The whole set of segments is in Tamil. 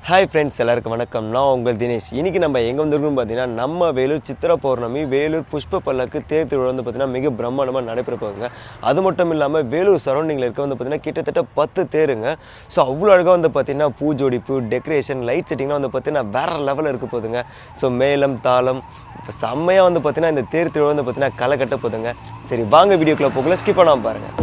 ஹாய் ஃப்ரெண்ட்ஸ், எல்லாருக்கும் வணக்கம். நான் உங்கள் தினேஷ். இன்றைக்கி நம்ம எங்கே வந்திருக்கோம்னு பார்த்தீங்கன்னா, நம்ம வேலூர் சித்திரை பௌர்ணமி வேலூர் புஷ்ப பல்லக்கு தேர் திருவிழா வந்து பார்த்திங்கன்னா மிக பிரம்மாண்டமாக நடைபெற போகுதுங்க. அது மட்டும் இல்லாமல் வேலூர் சரௌண்டிங்கில் இருக்க வந்து பார்த்திங்கன்னா கிட்டத்தட்ட 10 தேருங்க. ஸோ அவ்வளோ அழகாக வந்து பார்த்திங்கன்னா பூஜோடிப்பு, டெக்கரேஷன், லைட் செட்டிங்லாம் வந்து பார்த்திங்கன்னா வேறு லெவலில் இருக்க போகுதுங்க. ஸோ மேளம் தாளம் இப்போ செம்மையாக வந்து பார்த்திங்கன்னா இந்த தேர் திருவிழா வந்து பார்த்திங்கன்னா களை கட்ட போகுதுங்க. சரி வாங்க வீடியோக்குள்ளே போகல, ஸ்கிப் பண்ணாமல் பாருங்கள்.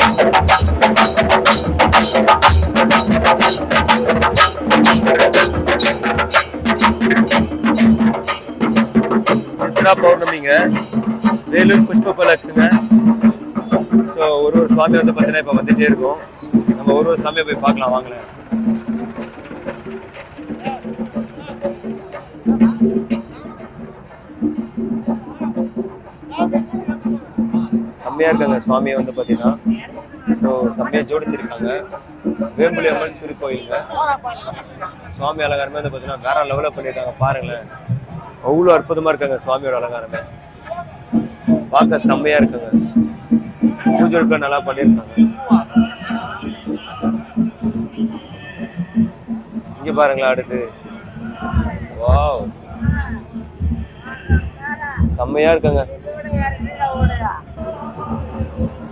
சித்ரா பௌர்ணமிங்க, வேலூர் புஷ்ப பல்லக்குங்க. ஸோ ஒரு சுவாமி வந்து பார்த்தீங்கன்னா இப்போ வந்துட்டே இருக்கும். நம்ம ஒரு சாமியை போய் பார்க்கலாம் வாங்கல. செம்மையா இருக்காங்க சுவாமியை வந்து பார்த்தீங்கன்னா. ஸோ செம்மையா ஜோடிச்சிருக்காங்க. வேம்புலி அம்மன் திருக்கோயிலுங்க. சுவாமி அலங்காரமே வந்து பார்த்தீங்கன்னா வேற லெவலில் பண்ணியிருக்காங்க பாருங்களேன். அவ்வளோ அற்புதமா இருக்காங்க சுவாமியோட அலங்காரமே. பார்க்க செம்மையா இருக்குங்க. பூஜை நல்லா பண்ணியிருக்காங்க. இங்க பாருங்களா, அடுத்து வாவ் செம்மையா இருக்காங்க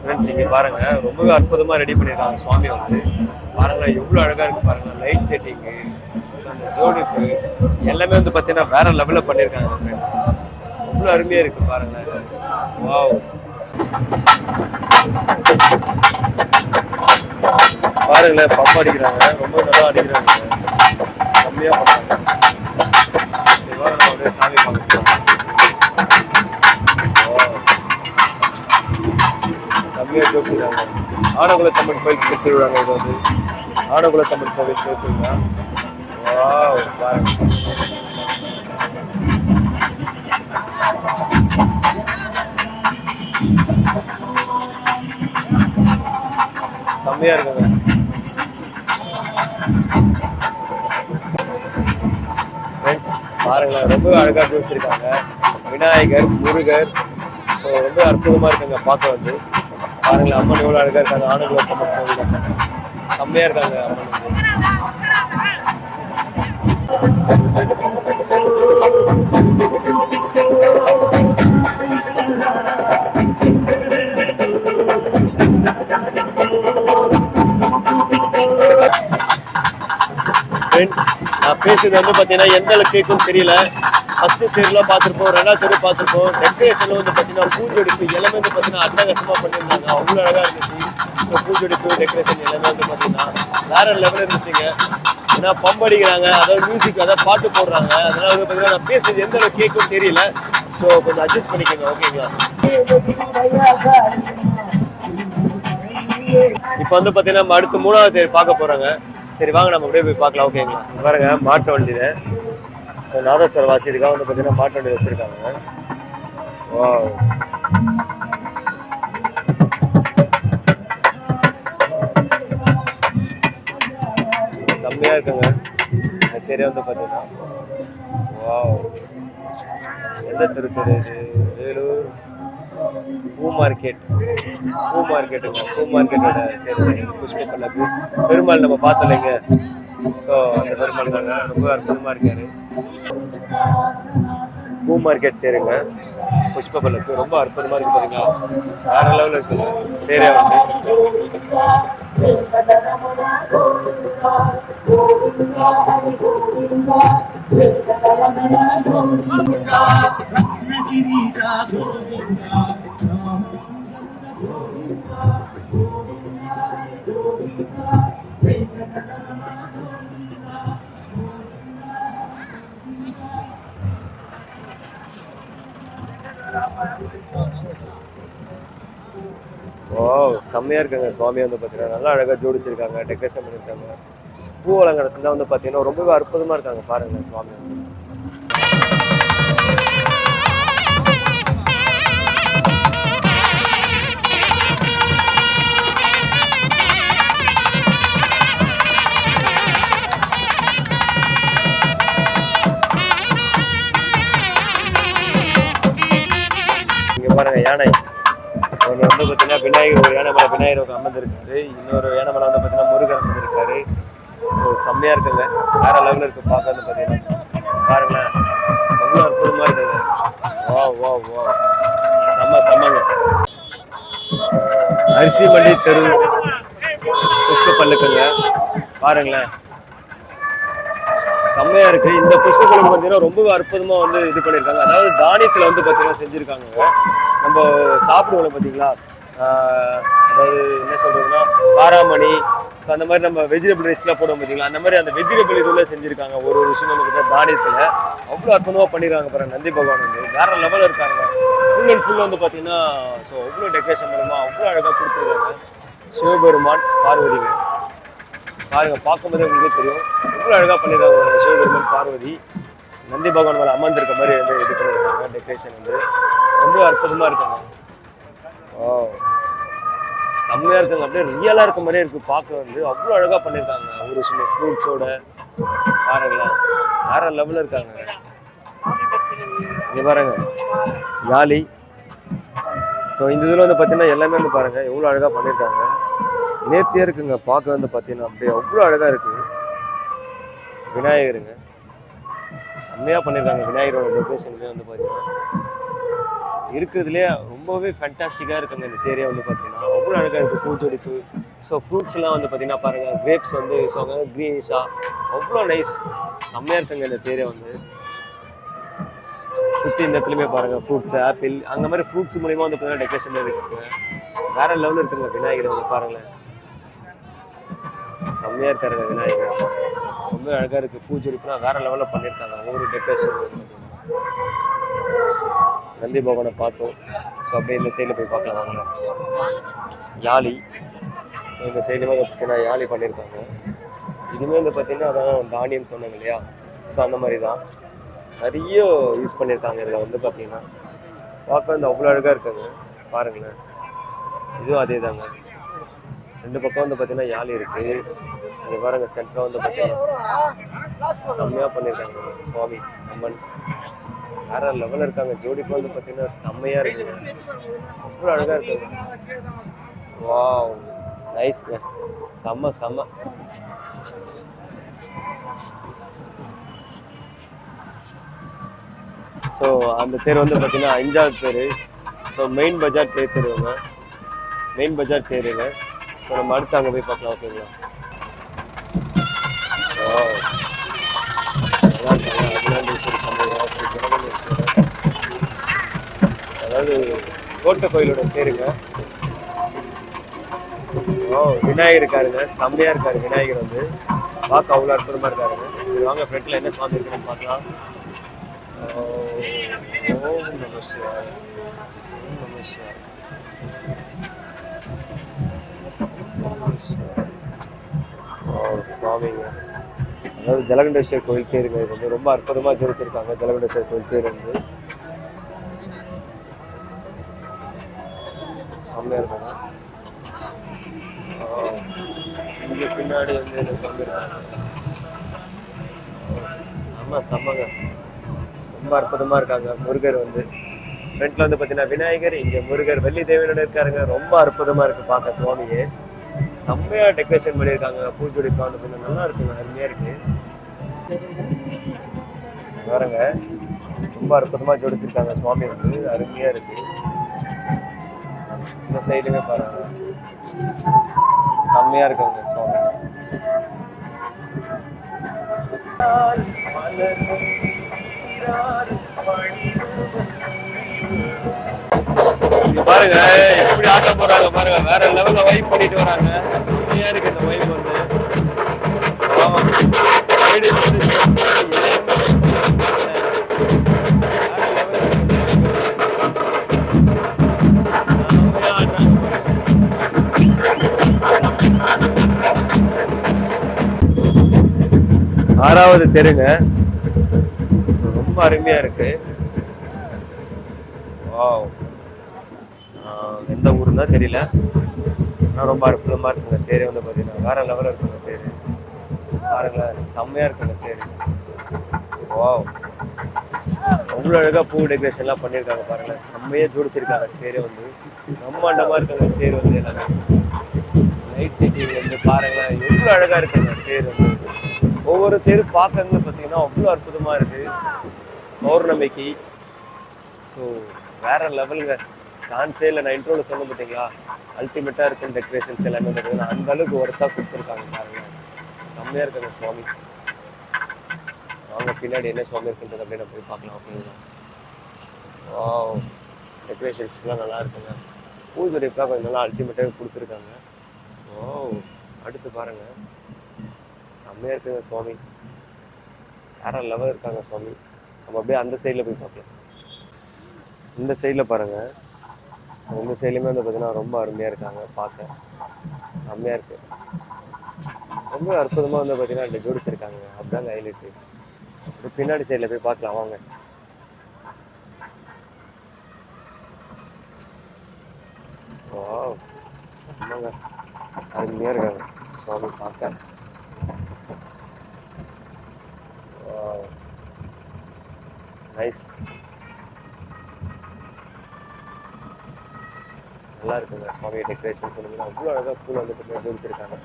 ஃப்ரெண்ட்ஸ். இங்க பாருங்க, ரொம்பவே அற்புதமா ரெடி பண்ணியிருக்காங்க சுவாமி வந்து. பாருங்களா எவ்வளவு அழகா இருக்கு பாருங்க. லைட் செட்டிங்கு, அந்த ஜோடிப்பு எல்லாமே வந்து பார்த்தீங்கன்னா வேற லெவலில் பண்ணியிருக்காங்க ஃப்ரெண்ட்ஸ். அவ்வளோ அருமையா இருக்கு பாருங்களேன். வாவ் பாருங்களேன், பம்பு அடிக்கிறாங்க, ரொம்ப நல்லா அடிக்கிறாங்க, செம்மையா பண்ணாங்க. நம்ம அப்படியே சாமி பார்க்கலாம். செம்மையா ஜோடிக்கிறாங்க. ஆனகுலத்தம்மன் கோயில் திருவிழாங்க. இது வந்து ஆனகுலத்தம்மன் கோவில் திருவிழா. பாருங்க செம்மையா இருக்குங்க. ஃப்ரெண்ட்ஸ் பாருங்களேன், ரொம்ப அழகா வச்சிருக்காங்க. விநாயகர், முருகர், ஸோ ரொம்ப அற்புதமா இருக்குங்க பார்க்க வந்து. பாருங்களேன், அம்மன் எவ்வளவு அழகா இருக்காங்க. ஆனகுலத்தம்மன் கோவில் செம்மையா இருக்காங்க அம்மன். நான் பேசுறது வந்து பார்த்தீங்கன்னா எந்த அளவுக்கு கேட்கும் தெரியல. ஃபர்ஸ்ட் தேர்லாம் பார்த்துருப்போம், ரெண்டாவது தேர் பார்த்துருப்போம். டெக்கரேஷன்ல வந்து பார்த்தீங்கன்னா பூஜோடிப்பு எல்லாமே வந்து பார்த்தீங்கன்னா அட்டகாசமாக பண்ணியிருந்தாங்க. அவ்வளோ அழகாக இருந்துச்சு. ஸோ பூஜோடிப்பு, டெக்கரேஷன் எல்லாமே வந்து பார்த்தீங்கன்னா வேற லெவலில் இருந்துச்சுங்க. ஏன்னா பம்பு அடிக்கிறாங்க, அதாவது மியூசிக், அதாவது பாட்டு போடுறாங்க. அதனால வந்து பார்த்தீங்கன்னா நான் பேசுறது எந்த அளவுக்கு கேட்கும் தெரியல. ஸோ கொஞ்சம் அட்ஜஸ்ட் பண்ணிக்கோங்க, ஓகேங்களா? இப்போ வந்து பார்த்தீங்கன்னா நம்ம அடுத்து 3வது தேர் பார்க்க போறாங்க. சரி வாங்க நம்ம அப்படியே போய் பார்க்கலாம், ஓகேங்களா? பாருங்க மாட்டு வண்டியில. ஸோ நாதஸ்வர வாசியதுக்காக வந்து பார்த்தீங்கன்னா மாட்டு வண்டி வச்சிருக்காங்க. வாவ் செம்மையா இருக்குங்க. இந்த தெரு வந்து பார்த்தீங்கன்னா வாவ். எந்த தெரு இது? வேலூர் பூ மார்க்கெட்டுங்க. பூ மார்க்கெட்டோட புஷ்ப பல்லக்கு பெருமாள் நம்ம பார்த்தலைங்க. ஸோ அந்த பெருமாள் தாங்க ரொம்ப அற்புதமா இருக்காரு. பூ மார்க்கெட் தேருங்க, புஷ்ப பல்லக்கு ரொம்ப அற்புதமா இருக்கு பாருங்களா. வேற லெவலில் இருக்குங்க தேரே வந்து. செம்மையா இருக்காங்க சுவாமி வந்து பார்த்தீங்கன்னா நல்லா அழகா ஜோடிச்சிருக்காங்க, டெக்கரேஷன் பண்ணியிருக்காங்க. பூ அலங்காரத்துல வந்து பார்த்தீங்கன்னா ரொம்பவே அற்புதமா இருக்காங்க பாருங்க சுவாமி. இங்க பாருங்க யானை. ஒன்று வந்து பார்த்தீங்கன்னா விநாயகர், ஒரு யானை மேலே விநாயகர் அமர்ந்திருக்காரு. இன்னொரு யானை மேலே வந்து பார்த்தீங்கன்னா முருகர் அமர்ந்திருக்காரு. ஸோ செம்மையாக இருக்குங்க, வேற லெவலில் இருக்குது பார்க்க வந்து பார்த்தீங்கன்னா. பாருங்களேன் அவ்வளோ அற்புதமாக இருக்குங்க. வா வா வா செம்மங்க. அரிசி மண்டி தெரு புஷ்ப பல்லுக்குங்க, பாருங்களேன் செம்மையா இருக்கு. இந்த புஷ்ப பல்லு பார்த்தீங்கன்னா ரொம்ப அற்புதமா வந்து இது பண்ணியிருக்காங்க. அதாவது தானியத்தில் வந்து பார்த்தீங்கன்னா செஞ்சுருக்காங்க. நம்ம சாப்பிடுவோம் பார்த்தீங்களா, அதாவது என்ன சொல்றதுன்னா காராமணி, ஸோ அந்த மாதிரி நம்ம வெஜிடபிள் ரைஸ்லாம் போடுவோம் பார்த்தீங்களா, அந்த மாதிரி அந்த வெஜிடபிள் இதுல செஞ்சுருக்காங்க. ஒரு விஷயம் வந்து பார்த்தீங்கன்னா தானியத்தில் அவ்வளோ அற்புதமாக பண்ணியிருக்காங்க. பாருங்க நந்தி பகவான் வந்து வேற லெவலில் இருக்காங்க. ஃபுல் அண்ட் ஃபுல் வந்து பார்த்தீங்கன்னா ஸோ அவ்வளோ டெக்கரேஷன் மூலமா அவ்வளோ அழகாக கொடுத்துருக்காங்க. சிவபெருமான் பார்வதிங்க பாருங்க, பார்க்கும்போதே உங்களுக்கு தெரியும் எவ்வளோ அழகாக பண்ணியிருக்காங்க. சிவபெருமான் பார்வதி நந்தி பகவான் மேலே அமர்ந்திருக்க மாதிரி வந்து இது பண்ணியிருக்காங்க. டெக்கரேஷன் வந்து ரொம்ப அற்புதமாக இருக்காங்க. செம்மையாக இருக்காங்க, அப்படியே ரியலாக இருக்க மாதிரியே இருக்குது பார்க்க வந்து அவ்வளோ அழகாக பண்ணியிருக்காங்க. ஒரு சில ஃப்ரூட்ஸோட பாருங்களேன் வேற லெவலில் இருக்காங்க. இங்கே பாருங்க யாழி, ஸோ இந்த இதில் வந்து பார்த்தீங்கன்னா எல்லாமே வந்து பாருங்க எவ்வளோ அழகாக பண்ணியிருக்காங்க. நேர்த்தியாக இருக்குங்க பார்க்க வந்து பார்த்தீங்கன்னா அப்படியே அவ்வளோ அழகாக இருக்குது. விநாயகருங்க செம்மையாக பண்ணியிருக்காங்க. விநாயகரோட டெக்கரேஷனுமே வந்து பார்த்தீங்கன்னா இருக்கிறதுலே ரொம்பவே ஃபேண்டாஸ்டிக்காக இருக்குங்க. இந்த தேரியா வந்து பார்த்தீங்கன்னா அவ்வளோ அழகாக இருக்குது. பூச்செடிப்பு, ஸோ ஃப்ரூட்ஸ்லாம் வந்து பார்த்தீங்கன்னா பாருங்கள் கிரேப்ஸ் வந்து ஸோ அங்கே க்ரீனிஷாக அவ்வளோ நைஸ் செம்மையாக இருக்குங்க. இந்த தேரியா வந்து சுற்றி இந்த இடத்துலையுமே பாருங்கள் ஃப்ரூட்ஸ் ஆப்பிள் அந்த மாதிரி ஃப்ரூட்ஸ் மூலிமா வந்து பார்த்தீங்கன்னா டெக்கரேஷன் இருக்குங்க. வேற லெவலில் இருக்குங்க. விநாயகர் வந்து பாருங்களேன் செம்மையாக இருக்காருங்க. விநாயகர் ரொம்ப அழகாக இருக்குது. பூச்செடிப்புனா வேற லெவலில் பண்ணியிருக்காங்க. ஒவ்வொரு டெக்கரேஷன் நந்தி பகவானை பார்த்தோம். ஸோ அப்படியே இந்த சைடில் போய் பார்க்கலாம் வாங்க. யாழி, ஸோ இந்த சைடுமே வந்து பார்த்தீங்கன்னா யாழி பண்ணியிருக்காங்க. இதுவுமே வந்து பார்த்தீங்கன்னா அதான் தானியம் சொன்னாங்க இல்லையா, ஸோ அந்த மாதிரி தான் நிறைய யூஸ் பண்ணியிருக்காங்க. இதில் வந்து பார்த்தீங்கன்னா பார்க்க வந்து அவ்வளோ அழகாக இருக்காங்க. பாருங்களேன் இதுவும் அதே தாங்க. ரெண்டு பக்கம் வந்து பார்த்தீங்கன்னா யாழி இருக்குது. இங்கே பாருங்க சென்டராக வந்து பார்த்தீங்கன்னா செம்மையாக பண்ணியிருக்காங்க. சுவாமி அம்மன் வேற லெவலில் இருக்காங்க. ஜோடிப்பு வந்து பார்த்தீங்கன்னா செம்மையாக இருக்குங்க, அவ்வளோ அழகாக இருக்குங்க. வா நைஸ்ங்க, செம்ம செம்ம. ஸோ அந்த தேர் வந்து பார்த்தீங்கன்னா 5வது தேர். ஸோ மெயின் பஜார் தேர் தெருவுங்க, மெயின் பஜார் தேருங்க. ஸோ நம்ம அடுத்து அங்கே போய் பார்க்கலாம். ஓகேங்களா, அதாவது கோட்டை கோயிலோட பேருங்க. விநாயகர் இருக்காருங்க, செம்மையா இருக்காரு. விநாயகர் வந்து பார்க்க அவ்வளோ அற்புதமா இருக்காருங்க. சரி வாங்க ஃப்ரெண்ட்ல என்ன சுவாமி இருக்குன்னு பார்க்கலாம். ஓம் நம சிவாய, ஓம் நம சிவாய. சுவாமிங்க அதாவது ஜலகண்டேஸ்வர் கோயில் தேருங்க. இது வந்து ரொம்ப அற்புதமாக ஜோதிச்சிருக்காங்க. ஜலகண்டேஸ்வர் கோயில் தேர் வந்து செம்மையாக இருக்காங்க. இங்கே பின்னாடி வந்து என்ன சொல்லியிருக்காங்க, ஆமாம் செம்மங்க, ரொம்ப அற்புதமாக இருக்காங்க. முருகர் வந்து ஃப்ரண்ட்ல வந்து பார்த்தீங்கன்னா விநாயகர், இங்கே முருகர் வெள்ளி தேவனோட இருக்காருங்க. ரொம்ப அற்புதமாக இருக்குது பார்க்க. சுவாமியே செம்மையா டெக்கரேஷன் பண்ணியிருக்காங்க. பூச்செடிப்பா வந்து கொஞ்சம் நல்லா இருக்குங்க, அருமையாக இருக்கு. பாருங்க ரொம்ப அற்புதமாக ஜோடிச்சிருக்காங்க. சுவாமி வந்து அருமையாக இருக்கு. இந்த சைடுமே பாருங்க செம்மையா இருக்காங்க சுவாமி. பாருங்க எப்படி ஆட்ட போறாங்க பாருங்க, வேற லெவல்ல வைப் பண்ணிட்டு வராங்க. செம்மையா இருக்கு இந்த வைப் வந்து. ஆறாவது தெருங்க, ரொம்ப அருமையா இருக்கு. வாவ், எந்த ஊருன்னு தான் தெரியல, ஆனால் ரொம்ப அற்புதமா இருக்குங்க. தேர் வந்து பார்த்தீங்கன்னா வேற லெவலில் இருக்குங்க. தேர் பாருங்களேன் செம்மையா இருக்குங்க தேர். வாவ், அவ்வளோ அழகாக பூ டெக்கரேஷன்லாம் பண்ணியிருக்காங்க பாருங்களேன். செம்மையாக ஜோடிச்சிருக்காங்க. தேர் வந்து பிரம்மாண்டமாக இருக்காங்க. தேர் வந்து எல்லாமே லைட் செட்டிங் வந்து பாருங்களேன் எவ்வளோ அழகாக இருக்குங்க தேர் வந்து. ஒவ்வொரு தேர் பார்க்கறது பார்த்தீங்கன்னா அவ்வளோ அற்புதமாக இருக்குது பௌர்ணமிக்கு. ஸோ வேற லெவலுங்க, சான்ஸே இல்லை. நான் இன்ட்ரோவில் சொன்ன பார்த்தீங்களா அல்டிமேட்டாக இருக்கும் டெக்கரேஷன்ஸ் எல்லாமே பார்த்தீங்கன்னா அந்த அளவுக்கு ஒர்த்தாக கொடுத்துருக்காங்க பாருங்க. செம்மையாக இருக்குங்க சுவாமி. வாங்க பின்னாடி என்ன சுவாமி இருக்குன்றது அப்படியே நம்ம போய் பார்க்கலாம். ஓகேங்களா? வாவ், டெக்கரேஷன்ஸ்லாம் நல்லா இருக்குங்க. பூஜைப்பெல்லாம் கொஞ்சம் நல்லா அல்டிமேட்டாக கொடுத்துருக்காங்க. ஓ, அடுத்து பாருங்க செம்மையாக இருக்குங்க சுவாமி. வேற லெவல் இருக்காங்க சுவாமி. நம்ம அப்படியே அந்த சைடில் போய் பார்க்கலாம். இந்த சைடில் பாருங்க, இந்த சைட்லையுமே வந்து பார்த்தீங்கன்னா ரொம்ப அருமையாக இருக்காங்க பார்க்க. செம்மையாக இருக்கு, ரொம்ப அற்புதமாக வந்து பார்த்தீங்கன்னா ஜோடிச்சிருக்காங்க. அப்படிதாங்க ஹைலைட்டு. பின்னாடி சைடில் போய் பார்க்கலாம் வாங்க. வாவ், செம்மங்க, அருமையாக இருக்காங்க சுவாமி பார்க்க. நைஸ், நல்லா இருக்குங்க சுவாமி டெக்கரேஷன் சொன்னீங்கன்னா அவ்வளோ அழகாக பூ வந்து பார்த்தீங்கன்னா ஜோடிச்சிருக்காங்க.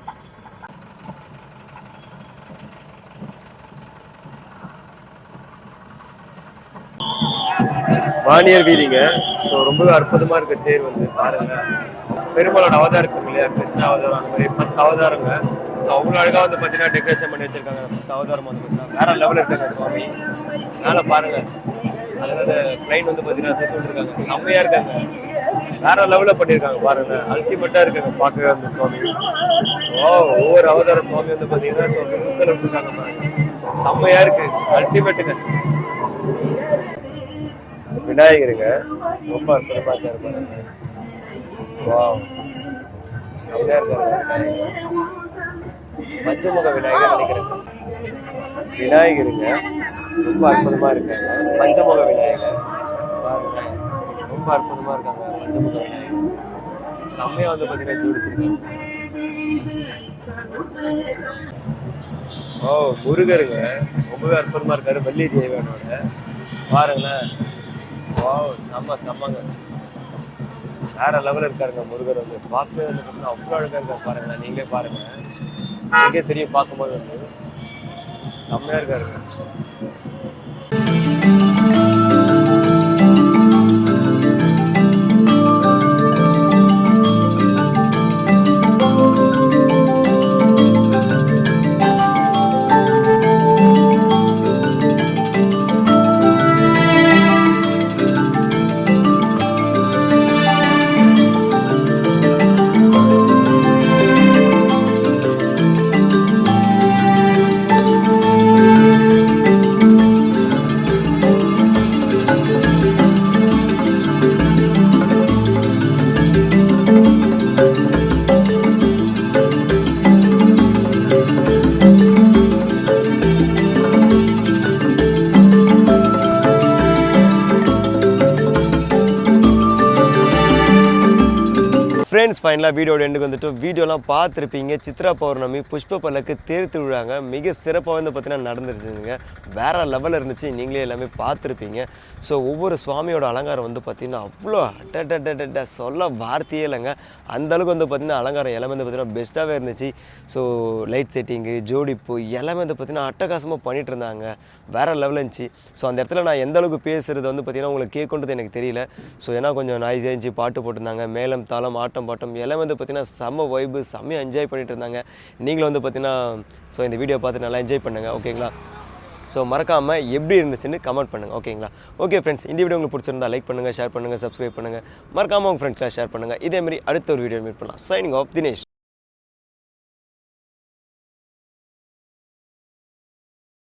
வாணியர் வீதிங்க. ஸோ ரொம்பவே அற்புதமா இருக்க தேர் வந்து பாருங்க. பெருமாளோட அவதாரம் இருக்குங்க இல்லையா, கிருஷ்ண அவதாரம், அந்த மாதிரி 10 அவதாரங்க. ஸோ அவ்வளோ அழகா வந்து பார்த்தீங்கன்னா டெக்கரேஷன் பண்ணி வச்சிருக்காங்க. 10 அவதாரம் வந்து பார்த்தீங்கன்னா வேற லெவலில் இருக்காங்க சுவாமி. மேலே பாருங்க, அதனால ட்ரெயின் வந்து பார்த்தீங்கன்னா சுற்றி விட்டுருக்காங்க. செம்மையா இருக்காங்க, வேற லெவலில் பண்ணியிருக்காங்க பாருங்க. அல்டிமேட்டா இருக்காங்க பார்க்கவே அந்த சுவாமி. ஒவ்வொரு அவதார சுவாமி வந்து பார்த்தீங்கன்னா சுத்தல விட்டுருக்காங்க பாருங்க. செம்மையா இருக்கு, அல்டிமேட்டுங்க. விநாயகருங்க, ரொம்ப அற்புதமா இருக்காரு பாருங்க. வாவ், செம்மையா இருக்காரு. பஞ்சமுக விநாயகர் நினைக்கிறேன். விநாயகருங்க ரொம்ப அற்புதமா இருக்காங்க. பஞ்சமுக விநாயகர் பாருங்க, ரொம்ப அற்புதமா இருக்காங்க. பஞ்சமுக விநாயகர் செம்மையா வந்து பார்த்தீங்கன்னா ஜோடிச்சிருக்காங்க. முருகருங்க ரொம்பவே அற்புதமா இருக்காரு. வள்ளி தேவனோட பாருங்களேன். வாவ், செம்மங்க, வேற லெவலில் இருக்காருங்க முருகர் வந்து. பார்க்கவே வந்து பார்த்தீங்கன்னா அவ்வளோ அழகாக இருக்காரு பாருங்க. நீங்களே பாருங்க, நீங்களே தெரியும் பார்க்கும்போது வந்து செம்மையா இருக்காருங்க. ஃப்ரெண்ட்ஸ், ஃபைனலாக வீடியோட எண்டுக்கு வந்துட்டு வீடியோலாம் பார்த்துருப்பீங்க. சித்ரா பௌர்ணமி புஷ்ப பல்லக்கு தேர் திருவிழாங்க மிக சிறப்பாக வந்து பார்த்தீங்கன்னா நடந்துருச்சுங்க. வேறு லெவலில் இருந்துச்சு, நீங்களே எல்லாமே பார்த்துருப்பீங்க. ஸோ ஒவ்வொரு சுவாமியோட அலங்காரம் வந்து பார்த்திங்கன்னா அவ்வளோ அட்ட சொல்ல வார்த்தையே இல்லைங்க. அந்தளவுக்கு வந்து பார்த்திங்கன்னா அலங்காரம் எல்லாமே வந்து பார்த்திங்கன்னா பெஸ்ட்டாகவே இருந்துச்சு. ஸோ லைட் செட்டிங்கு, ஜோடிப்பு எல்லாமே வந்து பார்த்திங்கன்னா அட்டகாசமாக பண்ணிகிட்டு இருந்தாங்க. வேறு லெவலில் இருந்துச்சு. ஸோ அந்த இடத்துல நான் எந்த அளவுக்கு பேசுகிறது வந்து பார்த்திங்கன்னா உங்களுக்கு கேட்குன்றது எனக்கு தெரியல. ஸோ ஏன்னா கொஞ்சம் நாய்ஸாக இருந்துச்சு, பாட்டு போட்டிருந்தாங்க, மேளம் தாளம் ஆட்டம் பாட்டம் எல்லாமே வந்து பார்த்திங்கன்னா செம்ம வைபு, செம்மையாக என்ஜாய் பண்ணிட்டு இருந்தாங்க. நீங்களும் வந்து பார்த்திங்கன்னா ஸோ இந்த வீடியோ பார்த்து நல்லா என்ஜாய் பண்ணுங்கள். ஓகேங்களா? ஸோ மறக்காமல் எப்படி இருந்துச்சுன்னு கமெண்ட் பண்ணுங்கள். ஓகேங்களா? ஓகே ஃப்ரெண்ட்ஸ், இந்த வீடியோ உங்களுக்கு பிடிச்சிருந்தா லைக் பண்ணுங்கள், ஷேர் பண்ணுங்கள், சப்ஸ்கிரைப் பண்ணுங்கள். மறக்காமல் உங்கள் ஃப்ரெண்ட்ஸ்லாம் ஷேர் பண்ணுங்கள். இதேமாதிரி அடுத்த ஒரு வீடியோ மீட் பண்ணலாம். Signing off, Dinesh.